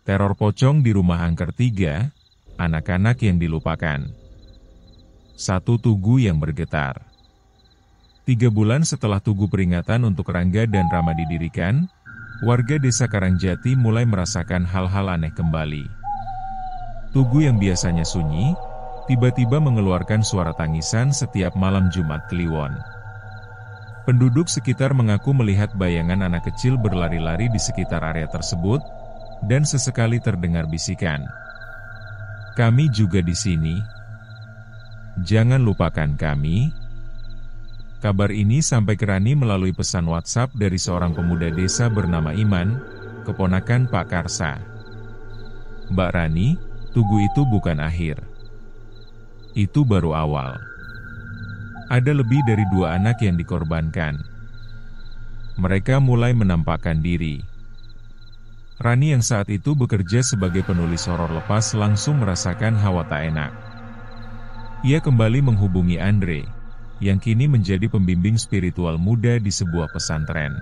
Teror pocong di rumah angker 3, anak-anak yang dilupakan. Satu tugu yang bergetar. 3 bulan setelah tugu peringatan untuk Rangga dan Rama didirikan, warga desa Karangjati mulai merasakan hal-hal aneh kembali. Tugu yang biasanya sunyi, tiba-tiba mengeluarkan suara tangisan setiap malam Jumat Kliwon. Penduduk sekitar mengaku melihat bayangan anak kecil berlari-lari di sekitar area tersebut, dan sesekali terdengar bisikan. "Kami juga di sini. Jangan lupakan kami." Kabar ini sampai ke Rani melalui pesan WhatsApp dari seorang pemuda desa bernama Iman, keponakan Pak Karsa. "Mbak Rani, tugu itu bukan akhir. Itu baru awal. Ada lebih dari 2 anak yang dikorbankan. Mereka mulai menampakkan diri." Rani yang saat itu bekerja sebagai penulis horor lepas langsung merasakan hawa tak enak. Ia kembali menghubungi Andre, yang kini menjadi pembimbing spiritual muda di sebuah pesantren.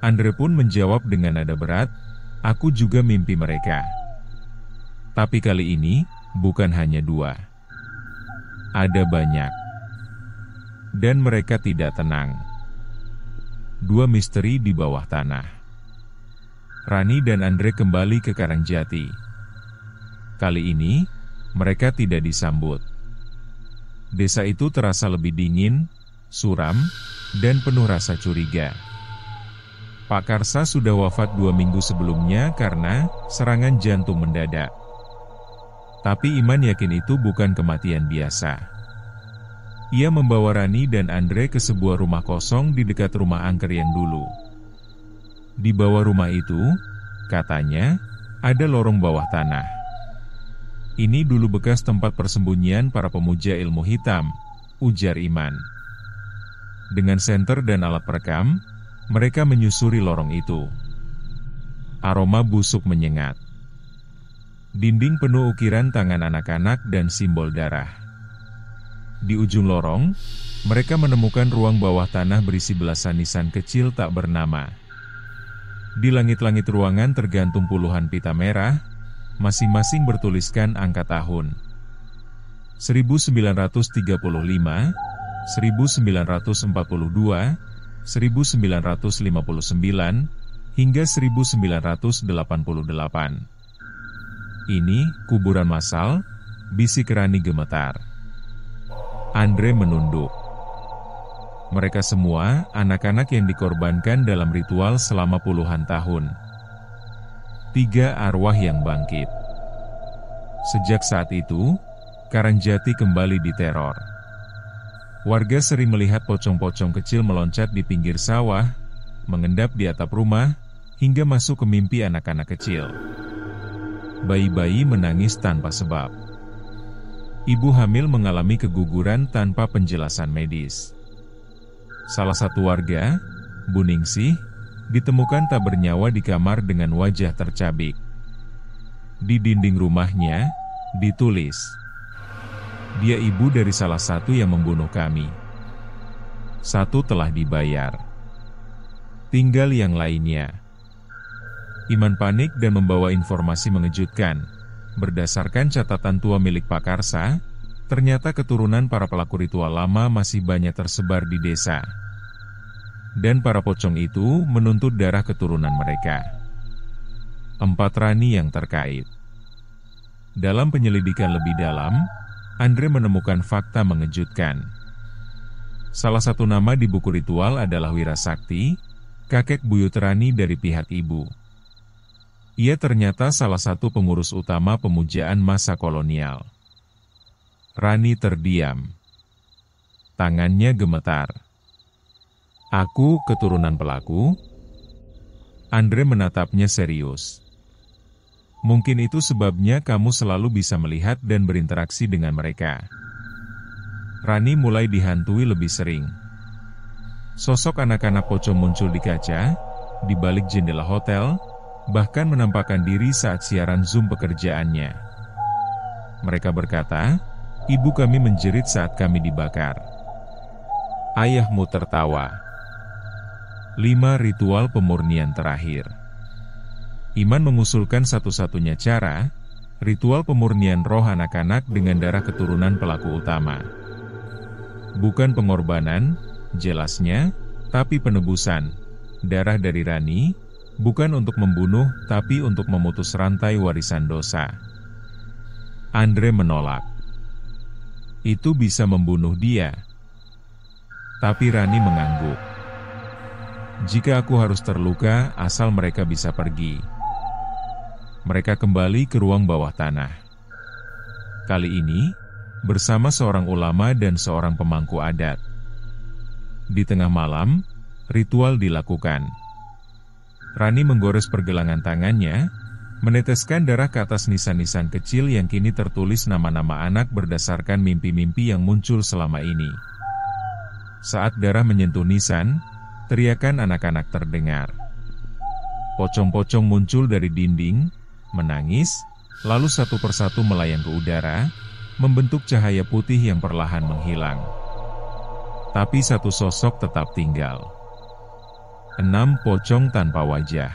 Andre pun menjawab dengan nada berat, "Aku juga mimpi mereka. Tapi kali ini, bukan hanya 2. Ada banyak. Dan mereka tidak tenang. 2 misteri di bawah tanah." Rani dan Andre kembali ke Karangjati. Kali ini, mereka tidak disambut. Desa itu terasa lebih dingin, suram, dan penuh rasa curiga. Pak Karsa sudah wafat 2 minggu sebelumnya karena serangan jantung mendadak. Tapi Iman yakin itu bukan kematian biasa. Ia membawa Rani dan Andre ke sebuah rumah kosong di dekat rumah angker yang dulu. Di bawah rumah itu, katanya, ada lorong bawah tanah. Ini dulu bekas tempat persembunyian para pemuja ilmu hitam, ujar Iman. Dengan senter dan alat perekam, mereka menyusuri lorong itu. Aroma busuk menyengat. Dinding penuh ukiran tangan anak-anak dan simbol darah. Di ujung lorong, mereka menemukan ruang bawah tanah berisi belasan nisan kecil tak bernama. Di langit-langit ruangan tergantung puluhan pita merah, masing-masing bertuliskan angka tahun. 1935, 1942, 1959, hingga 1988. "Ini kuburan massal," bisik Rani gemetar. Andre menunduk. Mereka semua anak-anak yang dikorbankan dalam ritual selama puluhan tahun. 3 arwah yang bangkit. Sejak saat itu, Karangjati kembali diteror. Warga sering melihat pocong-pocong kecil meloncat di pinggir sawah, mengendap di atap rumah, hingga masuk ke mimpi anak-anak kecil. Bayi-bayi menangis tanpa sebab. Ibu hamil mengalami keguguran tanpa penjelasan medis. Salah satu warga, Bu Ningsih, ditemukan tak bernyawa di kamar dengan wajah tercabik. Di dinding rumahnya, ditulis, "Dia ibu dari salah satu yang membunuh kami. 1 telah dibayar. Tinggal yang lainnya." Iman panik dan membawa informasi mengejutkan. Berdasarkan catatan tua milik Pak Karsa, ternyata keturunan para pelaku ritual lama masih banyak tersebar di desa. Dan para pocong itu menuntut darah keturunan mereka. 4 Rani yang terkait. Dalam penyelidikan lebih dalam, Andre menemukan fakta mengejutkan. Salah satu nama di buku ritual adalah Wirasakti, kakek buyut Rani dari pihak ibu. Ia ternyata salah satu pengurus utama pemujaan masa kolonial. Rani terdiam. Tangannya gemetar. "Aku keturunan pelaku?" Andre menatapnya serius. "Mungkin itu sebabnya kamu selalu bisa melihat dan berinteraksi dengan mereka." Rani mulai dihantui lebih sering. Sosok anak-anak pocong muncul di kaca, di balik jendela hotel, bahkan menampakkan diri saat siaran Zoom pekerjaannya. Mereka berkata, "Ibu kami menjerit saat kami dibakar." Ayahmu tertawa. 5 ritual pemurnian terakhir. Iman mengusulkan satu-satunya cara, ritual pemurnian roh anak-anak dengan darah keturunan pelaku utama. Bukan pengorbanan, jelasnya, tapi penebusan. Darah dari Rani, bukan untuk membunuh, tapi untuk memutus rantai warisan dosa. Andre menolak. Itu bisa membunuh dia. Tapi Rani mengangguk. Jika aku harus terluka, asal mereka bisa pergi. Mereka kembali ke ruang bawah tanah. Kali ini, bersama seorang ulama dan seorang pemangku adat. Di tengah malam, ritual dilakukan. Rani menggores pergelangan tangannya, meneteskan darah ke atas nisan-nisan kecil yang kini tertulis nama-nama anak berdasarkan mimpi-mimpi yang muncul selama ini. Saat darah menyentuh nisan, teriakan anak-anak terdengar. Pocong-pocong muncul dari dinding, menangis, lalu satu persatu melayang ke udara, membentuk cahaya putih yang perlahan menghilang. Tapi satu sosok tetap tinggal. 6 pocong tanpa wajah.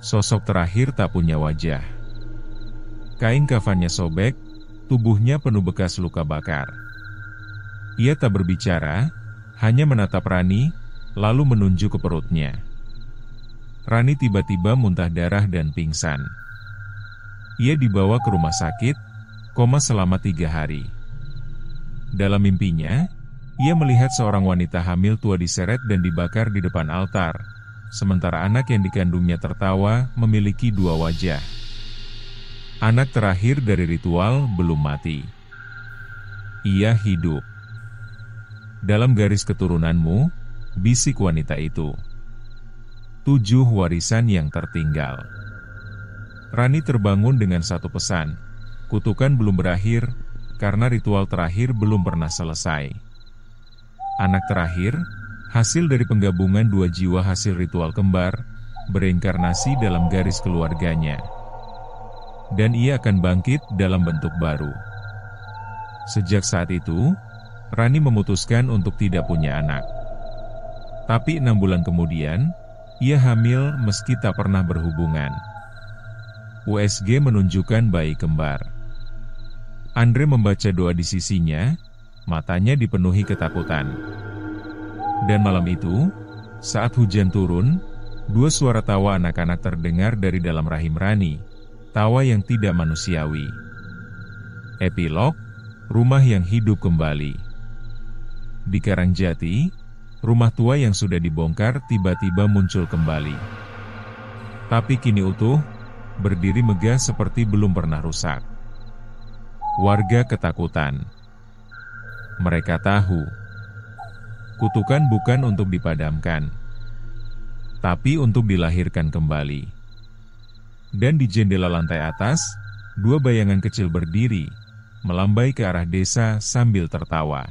Sosok terakhir tak punya wajah. Kain kafannya sobek, tubuhnya penuh bekas luka bakar. Ia tak berbicara, hanya menatap Rani, lalu menunjuk ke perutnya. Rani tiba-tiba muntah darah dan pingsan. Ia dibawa ke rumah sakit, koma selama 3 hari. Dalam mimpinya, ia melihat seorang wanita hamil tua diseret dan dibakar di depan altar, sementara anak yang dikandungnya tertawa memiliki 2 wajah. Anak terakhir dari ritual belum mati. Ia hidup. Dalam garis keturunanmu, bisik wanita itu. 7 warisan yang tertinggal. Rani terbangun dengan satu pesan. Kutukan belum berakhir, karena ritual terakhir belum pernah selesai. Anak terakhir, hasil dari penggabungan 2 jiwa hasil ritual kembar, bereinkarnasi dalam garis keluarganya. Dan ia akan bangkit dalam bentuk baru. Sejak saat itu, Rani memutuskan untuk tidak punya anak. Tapi 6 bulan kemudian, ia hamil meski tak pernah berhubungan. USG menunjukkan bayi kembar. Andre membaca doa di sisinya, matanya dipenuhi ketakutan. Dan malam itu, saat hujan turun, 2 suara tawa anak-anak terdengar dari dalam rahim Rani, tawa yang tidak manusiawi. Epilog, rumah yang hidup kembali. Di Karangjati, rumah tua yang sudah dibongkar tiba-tiba muncul kembali. Tapi kini utuh, berdiri megah seperti belum pernah rusak. Warga ketakutan. Mereka tahu, kutukan bukan untuk dipadamkan, tapi untuk dilahirkan kembali. Dan di jendela lantai atas, 2 bayangan kecil berdiri, melambai ke arah desa sambil tertawa.